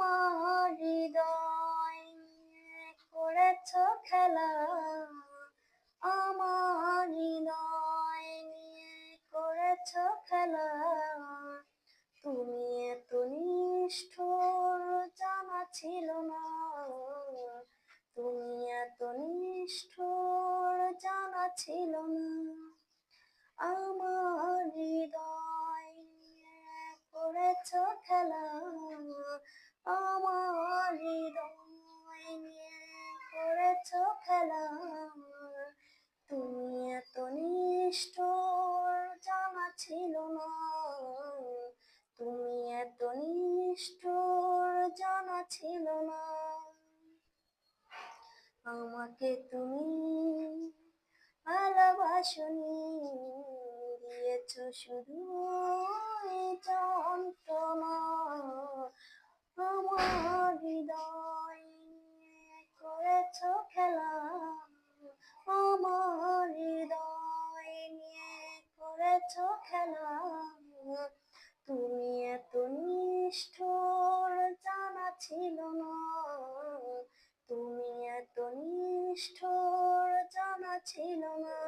আমার হৃদয় নিয়ে করেছ খেলা, আমার হৃদয় নিয়ে করেছ খেলা। তুমি এত নিষ্ঠুর জানা ছিল না, তুমি এত নিষ্ঠুর জানা ছিল না। আমার হৃদয় নিয়ে করেছ খেলা, আমার হৃদয় নিয়ে করেছ খেলা। তুমি এত নিষ্ঠুর জানা ছিল না, তুমি এত নিষ্ঠুর জানা ছিল না। আমাকে তুমি ভালোবাসনি, দিয়েছ শুধু যন্ত্রণা। আমার হৃদয় নিয়ে করেছ খেলা, আমার হৃদয় নিয়ে করেছ খেলা। তুমি এত নিষ্ঠুর জানা ছিল না, তুমি এত নিষ্ঠুর জানা ছিল না।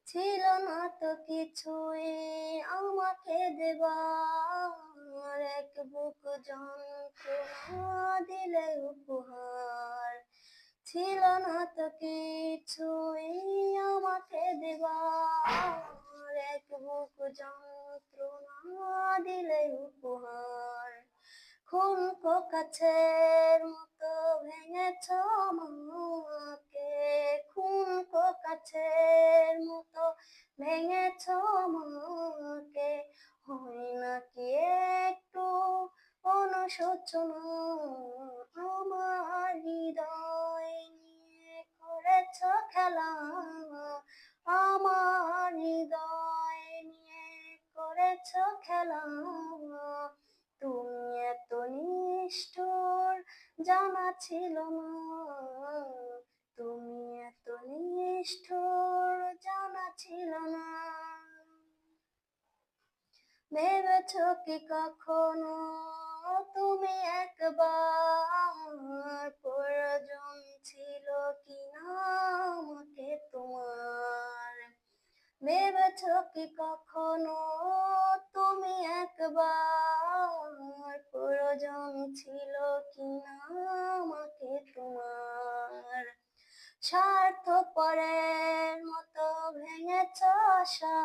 ছিল না তো কিছুই আমাকে দেবার, এক বুক যন্ত্রণা দিলে উপহার। ছিল না তো কিছুই আমাকে দেবার, এক বুক যন্ত্রণা দিলে উপহার। খুনকো কাছের মতো ভেঙেছ আমাকে, খুনকো কাছের মতো ভেঙেছ আমাকে। হয় নাকি একটু অনুশোচনা, আমার হৃদয় নিয়ে করেছ খেলা, আমার হৃদয় নিয়ে করেছ খেলা। তুমি এত নিষ্ঠুর জানা ছিল না, তুমি এত নিষ্ঠুর জানা ছিল না। ভেবেছ কি কখনো তুমি একবার, প্রয়োজন ছিল কিনা আমাকে তোমার। ভেবেছ কি কখনো তুমি একবার, প্রয়োজন ছিল কিনা আমাকে তোমার। স্বার্থপরের মতো ভেঙেছ আশা,